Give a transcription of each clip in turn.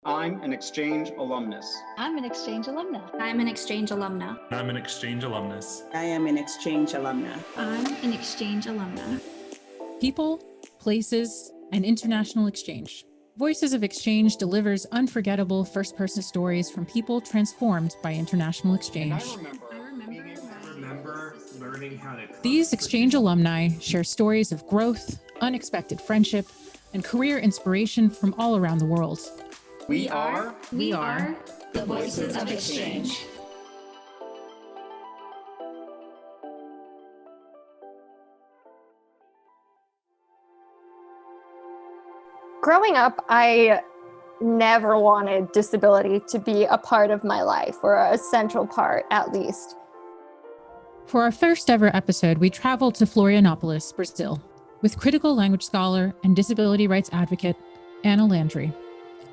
I'm an exchange alumnus. I'm an exchange alumna. I'm an exchange alumna. I'm an exchange alumnus. I am an exchange alumna. I'm an exchange alumna. People, places, and international exchange. Voices of Exchange delivers unforgettable first-person stories from people transformed by international exchange. I remember learning how to cook. These exchange alumni share stories of growth, unexpected friendship, and career inspiration from all around the world. We are the Voices of Exchange. Growing up, I never wanted disability to be a part of my life, or a central part, at least. For our first ever episode, we traveled to Florianopolis, Brazil, with critical language scholar and disability rights advocate, Anna Landre.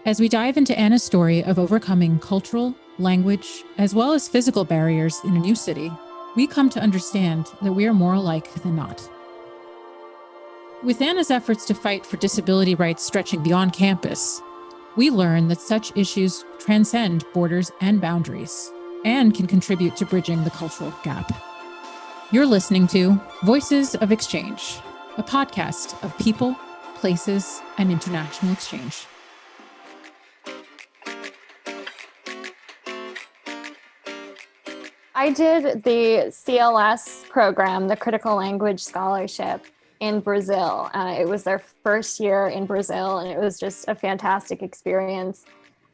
As we dive into Anna's story of overcoming cultural, language, as well as physical barriers in a new city, we come to understand that we are more alike than not. With Anna's efforts to fight for disability rights stretching beyond campus, we learn that such issues transcend borders and boundaries, and can contribute to bridging the cultural gap. You're listening to Voices of Exchange, a podcast of people, places, and international exchange. I did the CLS program, the Critical Language Scholarship, in Brazil. It was their first year in Brazil, and it was just a fantastic experience.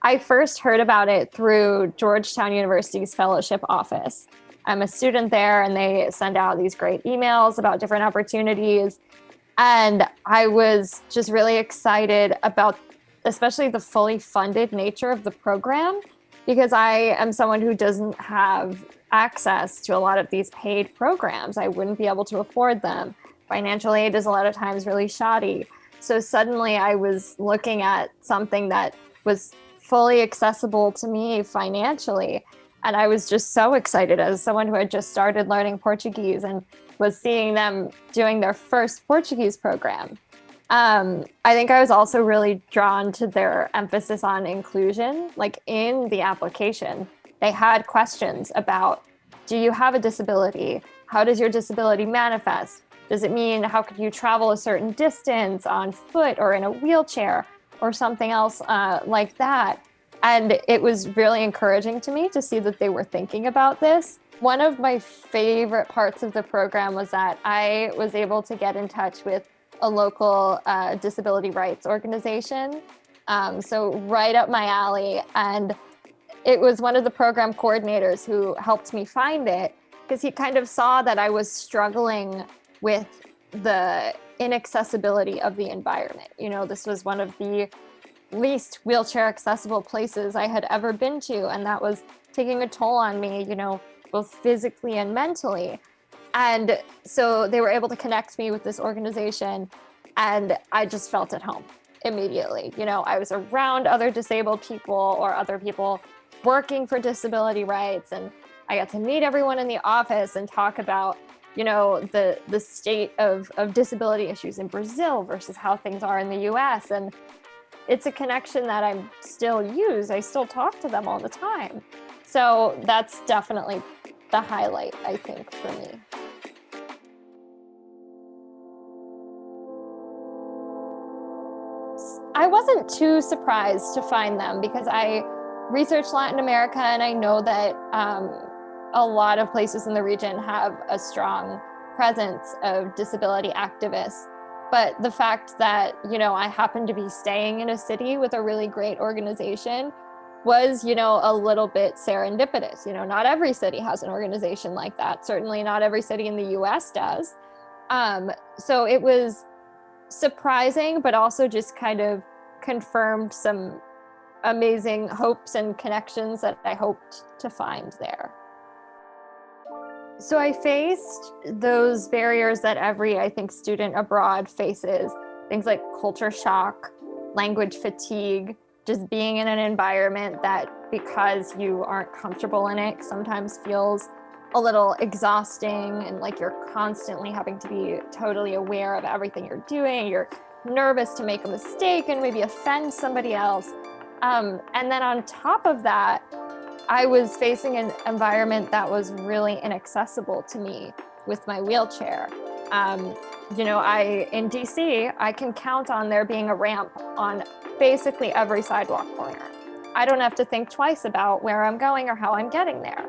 I first heard about it through Georgetown University's fellowship office. I'm a student there, and they send out these great emails about different opportunities. And I was just really excited about especially the fully funded nature of the program, because I am someone who doesn't have access to a lot of these paid programs. I wouldn't be able to afford them. Financial aid is a lot of times really shoddy. So suddenly I was looking at something that was fully accessible to me financially. And I was just so excited as someone who had just started learning Portuguese and was seeing them doing their first Portuguese program. I think I was also really drawn to their emphasis on inclusion. Like in the application, they had questions about, do you have a disability? How does your disability manifest? Does it mean how could you travel a certain distance on foot or in a wheelchair or something else like that? And it was really encouraging to me to see that they were thinking about this. One of my favorite parts of the program was that I was able to get in touch with a local disability rights organization. So right up my alley. And it was one of the program coordinators who helped me find it, because he kind of saw that I was struggling with the inaccessibility of the environment. You know, this was one of the least wheelchair accessible places I had ever been to, and that was taking a toll on me, you know, both physically and mentally. And so they were able to connect me with this organization, and I just felt at home immediately. You know, I was around other disabled people or other people working for disability rights, and I got to meet everyone in the office and talk about, you know, the state of disability issues in Brazil versus how things are in the US. And it's a connection that I still use. I still talk to them all the time. So that's definitely the highlight, I think, for me. I wasn't too surprised to find them, because I researched Latin America, and I know that a lot of places in the region have a strong presence of disability activists. But the fact that, you know, I happened to be staying in a city with a really great organization was, you know, a little bit serendipitous. You know, not every city has an organization like that. Certainly not every city in the US does. So it was surprising, but also just kind of confirmed some amazing hopes and connections that I hoped to find there. So I faced those barriers that every, I think, student abroad faces. Things like culture shock, language fatigue, just being in an environment that, because you aren't comfortable in it, sometimes feels a little exhausting, and like you're constantly having to be totally aware of everything you're doing. You're nervous to make a mistake and maybe offend somebody else. And then on top of that, I was facing an environment that was really inaccessible to me with my wheelchair. In DC, I can count on there being a ramp on basically every sidewalk corner. I don't have to think twice about where I'm going or how I'm getting there.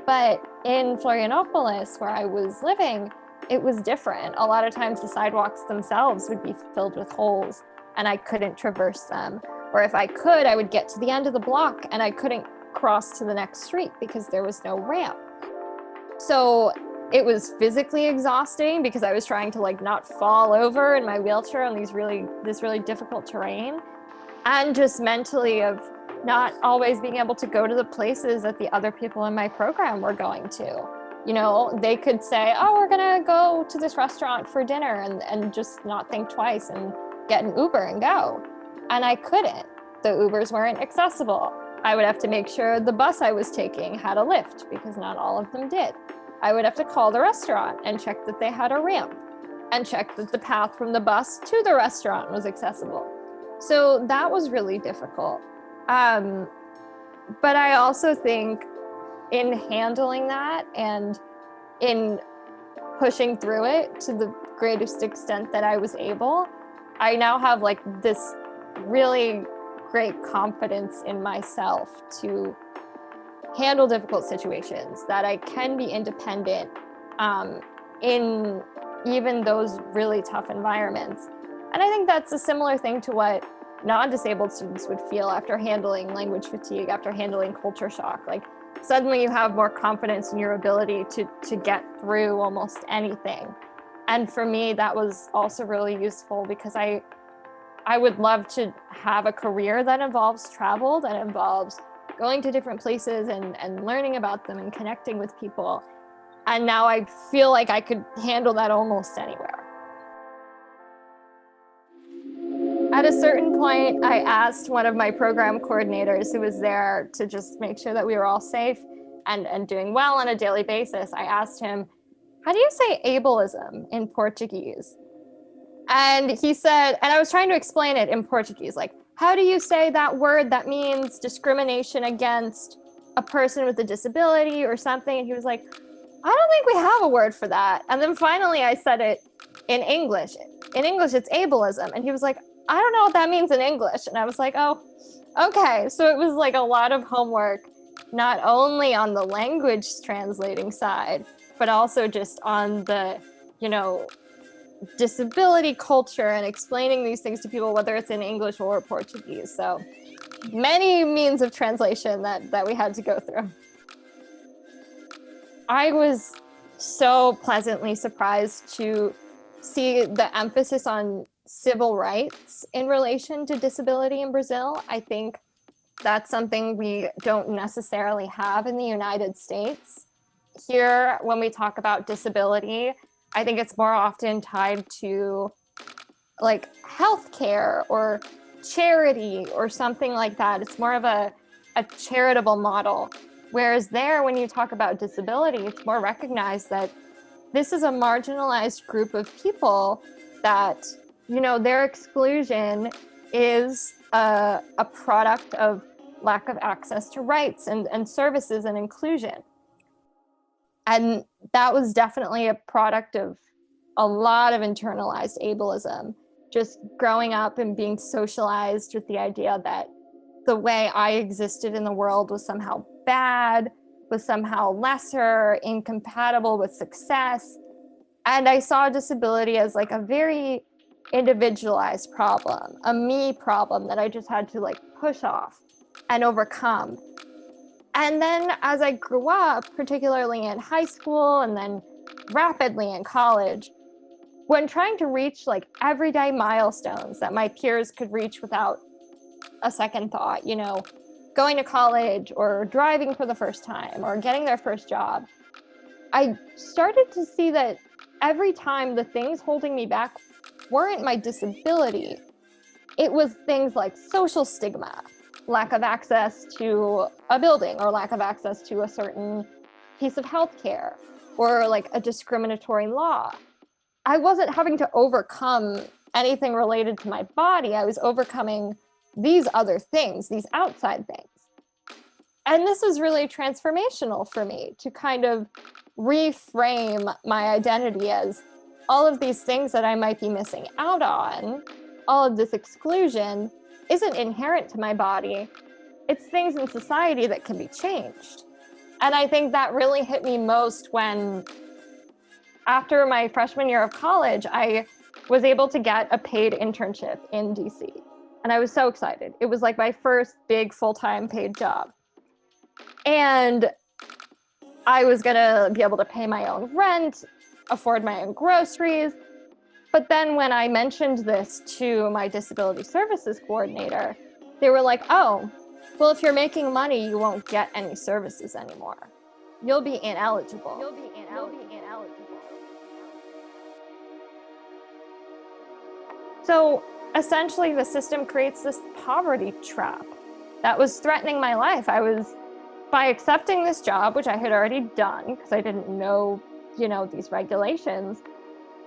But in Florianopolis, where I was living, it was different. A lot of times the sidewalks themselves would be filled with holes and I couldn't traverse them. Or if I could, I would get to the end of the block and I couldn't cross to the next street because there was no ramp. So it was physically exhausting because I was trying to not fall over in my wheelchair on this really difficult terrain. And just mentally of not always being able to go to the places that the other people in my program were going to. They could say, oh, we're gonna go to this restaurant for dinner and just not think twice and get an Uber and go. And I couldn't. The Ubers weren't accessible. I would have to make sure the bus I was taking had a lift because not all of them did. I would have to call the restaurant and check that they had a ramp and check that the path from the bus to the restaurant was accessible. So that was really difficult. But I also think in handling that and in pushing through it to the greatest extent that I was able, I now have this really great confidence in myself to handle difficult situations, that I can be independent in even those really tough environments. And I think that's a similar thing to what non-disabled students would feel after handling language fatigue, after handling culture shock. Suddenly you have more confidence in your ability to get through almost anything. And for me, that was also really useful because I would love to have a career that involves travel, that involves going to different places and learning about them and connecting with people. And now I feel like I could handle that almost anywhere. At a certain point, I asked one of my program coordinators who was there to just make sure that we were all safe and doing well on a daily basis. I asked him, how do you say ableism in Portuguese? And he said, and I was trying to explain it in Portuguese, how do you say that word that means discrimination against a person with a disability or something? And he was like, I don't think we have a word for that. And then finally I said it in English. In English, it's ableism. And he was like, I don't know what that means in English. And I was like, oh, okay. So it was a lot of homework, not only on the language translating side, but also just on the, disability culture and explaining these things to people, whether it's in English or Portuguese. So many means of translation that we had to go through. I was so pleasantly surprised to see the emphasis on civil rights in relation to disability in Brazil. I think that's something we don't necessarily have in the United States. Here, when we talk about disability, I think it's more often tied to healthcare or charity or something like that. It's more of a charitable model. Whereas there, when you talk about disability, it's more recognized that this is a marginalized group of people that, their exclusion is a product of lack of access to rights and services and inclusion. And that was definitely a product of a lot of internalized ableism, just growing up and being socialized with the idea that the way I existed in the world was somehow bad, was somehow lesser, incompatible with success. And I saw disability as a very individualized problem, a me problem that I just had to push off and overcome. And then as I grew up, particularly in high school and then rapidly in college, when trying to reach everyday milestones that my peers could reach without a second thought, going to college or driving for the first time or getting their first job, I started to see that every time the things holding me back weren't my disability, it was things like social stigma, lack of access to a building or lack of access to a certain piece of healthcare or a discriminatory law. I wasn't having to overcome anything related to my body. I was overcoming these other things, these outside things. And this was really transformational for me to kind of reframe my identity as all of these things that I might be missing out on, all of this exclusion isn't inherent to my body. It's things in society that can be changed. And I think that really hit me most when, after my freshman year of college, I was able to get a paid internship in DC. And I was so excited. It was like my first big full-time paid job. And I was gonna be able to pay my own rent, afford my own groceries. But then when I mentioned this to my disability services coordinator, they were like, oh, well, if you're making money, you won't get any services anymore. You'll be ineligible. So essentially, the system creates this poverty trap that was threatening my life. By accepting this job, which I had already done because I didn't know, these regulations,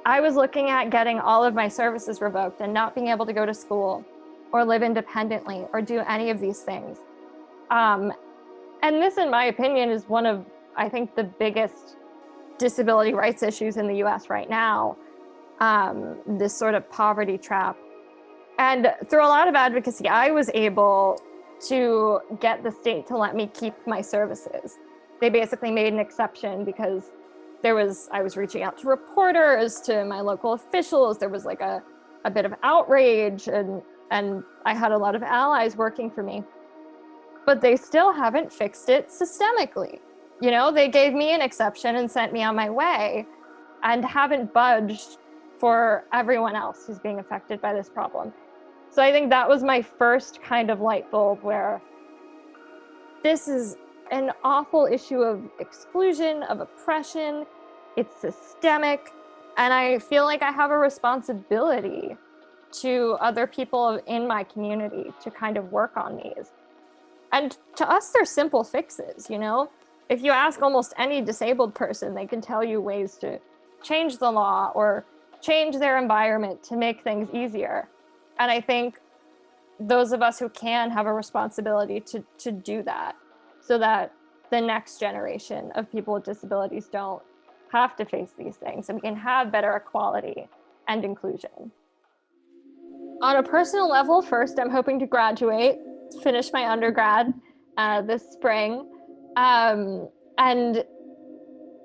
I was looking at getting all of my services revoked and not being able to go to school or live independently or do any of these things. And this, in my opinion, is one of, I think, the biggest disability rights issues in the US right now, this sort of poverty trap. And through a lot of advocacy, I was able to get the state to let me keep my services. They basically made an exception because I was reaching out to reporters, to my local officials. There was like a bit of outrage, and I had a lot of allies working for me. But they still haven't fixed it systemically. They gave me an exception and sent me on my way and haven't budged for everyone else who's being affected by this problem. So I think that was my first kind of light bulb where this is an awful issue of exclusion, of oppression. It's systemic. And I feel like I have a responsibility to other people in my community to kind of work on these. And to us, they're simple fixes, If you ask almost any disabled person, they can tell you ways to change the law or change their environment to make things easier. And I think those of us who can have a responsibility to do that so that the next generation of people with disabilities don't have to face these things and we can have better equality and inclusion. On a personal level, first, I'm hoping to graduate, finish my undergrad this spring. And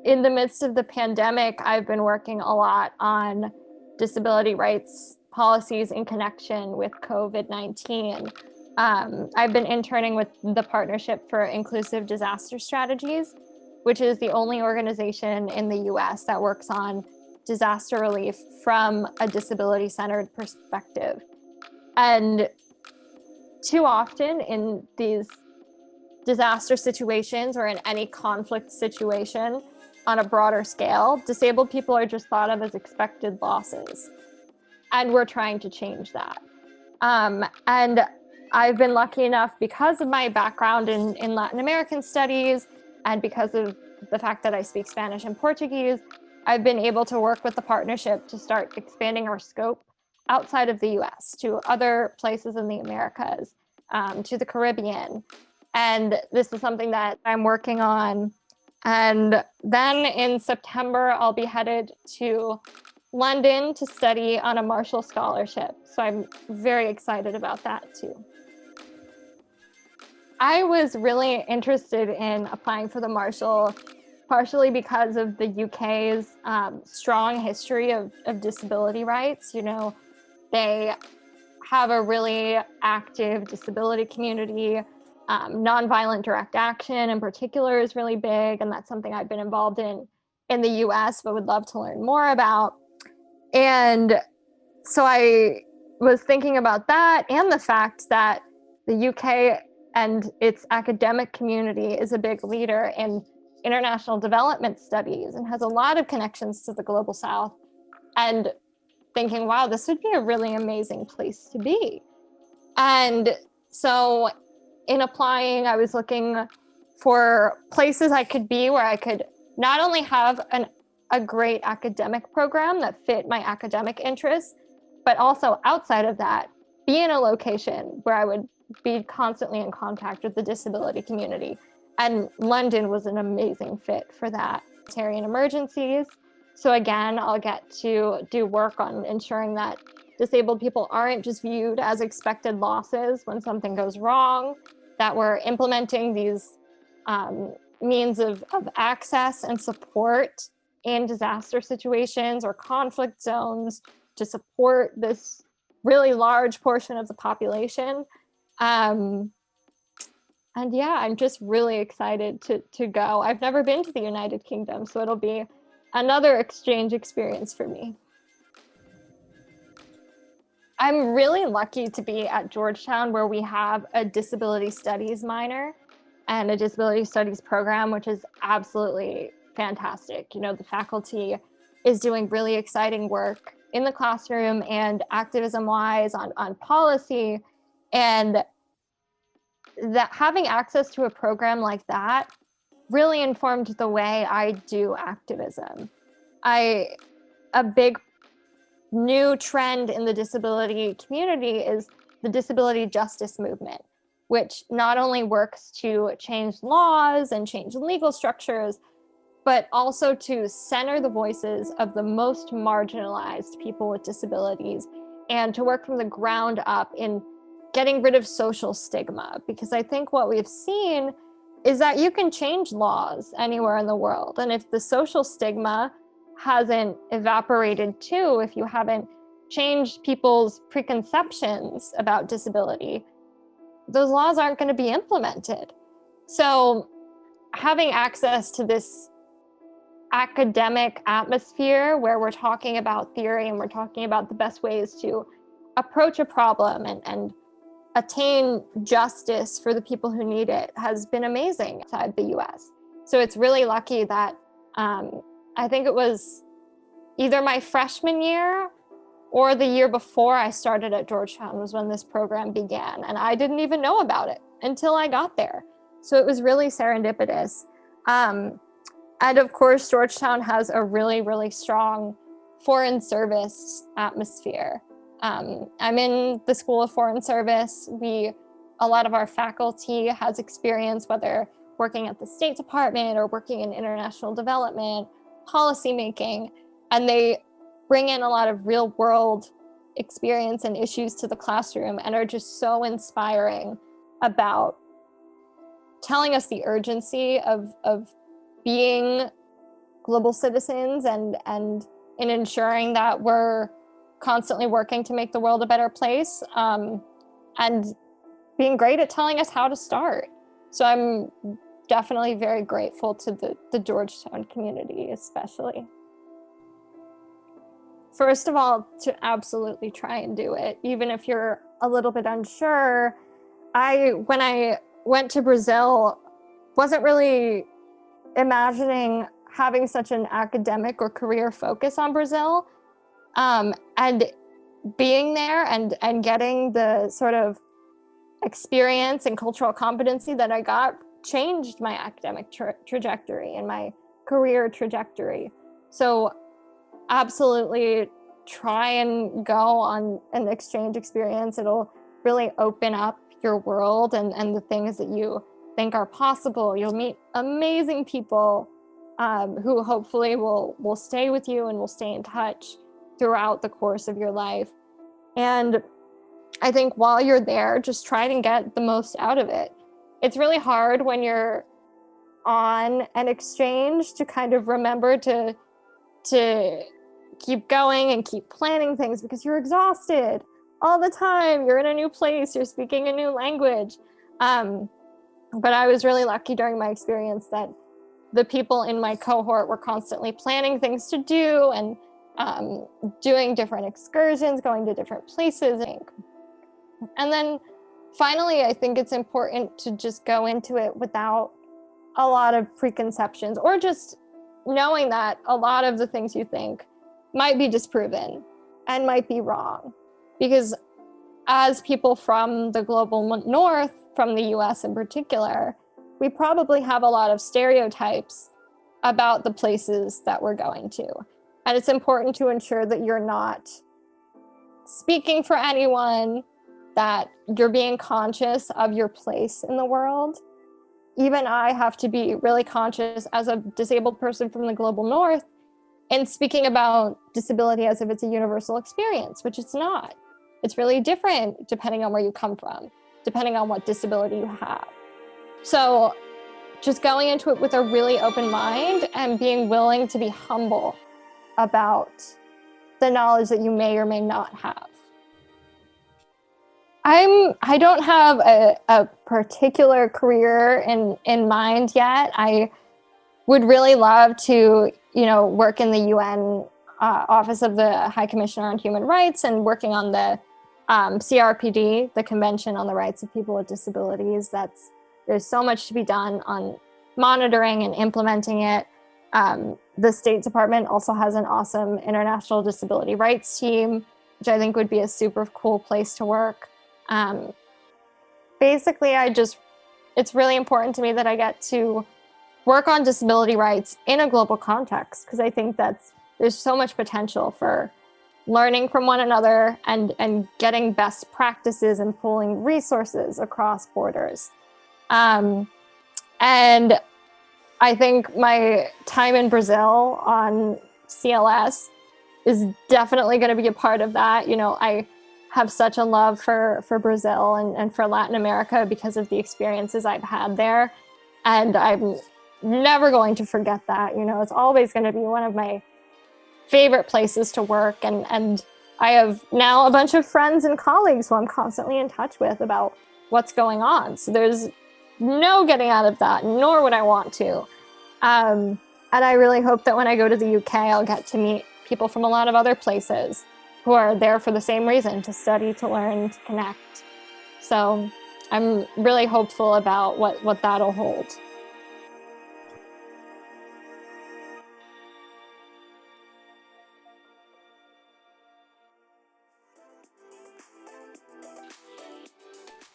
in the midst of the pandemic, I've been working a lot on disability rights policies in connection with COVID-19. I've been interning with the Partnership for Inclusive Disaster Strategies, which is the only organization in the US that works on disaster relief from a disability-centered perspective. And too often in these disaster situations or in any conflict situation on a broader scale, disabled people are just thought of as expected losses. And we're trying to change that. And I've been lucky enough, because of my background in Latin American studies and because of the fact that I speak Spanish and Portuguese, I've been able to work with the partnership to start expanding our scope outside of the US to other places in the Americas, to the Caribbean. And this is something that I'm working on. And then in September, I'll be headed to London to study on a Marshall Scholarship. So I'm very excited about that too. I was really interested in applying for the Marshall, partially because of the UK's strong history of disability rights. They have a really active disability community. Nonviolent direct action in particular is really big, and that's something I've been involved in the US, but would love to learn more about. And so I was thinking about that and the fact that the UK and its academic community is a big leader in international development studies and has a lot of connections to the global South, and thinking, wow, this would be a really amazing place to be. And so in applying, I was looking for places I could be where I could not only have a great academic program that fit my academic interests, but also outside of that, be be in a location where I would be constantly in contact with the disability community. And London was an amazing fit for that. Humanitarian emergencies. So again, I'll get to do work on ensuring that disabled people aren't just viewed as expected losses when something goes wrong, that we're implementing these means of access and support in disaster situations or conflict zones to support this really large portion of the population. And yeah, I'm just really excited to go. I've never been to the United Kingdom, so it'll be another exchange experience for me. I'm really lucky to be at Georgetown, where we have a disability studies minor and a disability studies program, which is absolutely fantastic. You know, the faculty is doing really exciting work in the classroom and activism-wise on policy, and that having access to a program like that really informed the way I do activism. A big new trend in the disability community is the disability justice movement, which not only works to change laws and change legal structures, but also to center the voices of the most marginalized people with disabilities and to work from the ground up in getting rid of social stigma. Because I think what we've seen is that you can change laws anywhere in the world. And if the social stigma hasn't evaporated too, if you haven't changed people's preconceptions about disability, those laws aren't going to be implemented. So having access to this academic atmosphere where we're talking about theory and we're talking about the best ways to approach a problem and attain justice for the people who need it has been amazing outside the US. So it's really lucky that I think it was either my freshman year or the year before I started at Georgetown was when this program began. And I didn't even know about it until I got there. So it was really serendipitous. And of course, Georgetown has a really, really strong foreign service atmosphere. I'm in the School of Foreign Service. A lot of our faculty has experience, whether working at the State Department or working in international development, policymaking, and they bring in a lot of real world experience and issues to the classroom and are just so inspiring about telling us the urgency of being global citizens and in ensuring that we're constantly working to make the world a better place, and being great at telling us how to start. So I'm definitely very grateful to the Georgetown community, especially. First of all, to absolutely try and do it, even if you're a little bit unsure. When I went to Brazil, wasn't really imagining having such an academic or career focus on Brazil. And being there and getting the sort of experience and cultural competency that I got changed my academic trajectory and my career trajectory. So absolutely try and go on an exchange experience. It'll really open up your world and the things that you think are possible. You'll meet amazing people who hopefully will stay with you and will stay in touch throughout the course of your life. And I think while you're there, just try and get the most out of it. It's really hard when you're on an exchange to kind of remember to keep going and keep planning things because you're exhausted all the time. You're in a new place, you're speaking a new language. But I was really lucky during my experience that the people in my cohort were constantly planning things to do and doing different excursions, going to different places. And then finally, I think it's important to just go into it without a lot of preconceptions, or just knowing that a lot of the things you think might be disproven and might be wrong. Because as people from the global north, from the US in particular, we probably have a lot of stereotypes about the places that we're going to. And it's important to ensure that you're not speaking for anyone that you're being conscious of your place in the world. Even I have to be really conscious as a disabled person from the global north and speaking about disability as if it's a universal experience, which it's not. It's really different depending on where you come from, depending on what disability you have. So just going into it with a really open mind and being willing to be humble about the knowledge that you may or may not have. I don't have a particular career in mind yet. I would really love to, work in the UN Office of the High Commissioner on Human Rights and working on the CRPD, the Convention on the Rights of People with Disabilities. There's so much to be done on monitoring and implementing it. The State Department also has an awesome international disability rights team, which I think would be a super cool place to work. Basically, it's really important to me that I get to work on disability rights in a global context, because I think there's so much potential for learning from one another and getting best practices and pooling resources across borders. And I think my time in Brazil on CLS is definitely going to be a part of that. I have such a love for Brazil and for Latin America because of the experiences I've had there. And I'm never going to forget that. It's always going to be one of my favorite places to work. And I have now a bunch of friends and colleagues who I'm constantly in touch with about what's going on. So there's no getting out of that, nor would I want to. And I really hope that when I go to the UK, I'll get to meet people from a lot of other places who are there for the same reason, to study, to learn, to connect. So I'm really hopeful about what that'll hold.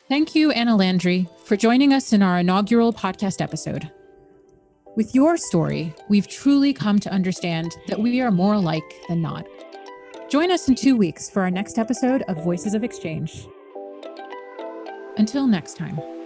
Thank you, Anna Landre, for joining us in our inaugural podcast episode. With your story, we've truly come to understand that we are more alike than not. Join us in 2 weeks for our next episode of Voices of Exchange. Until next time.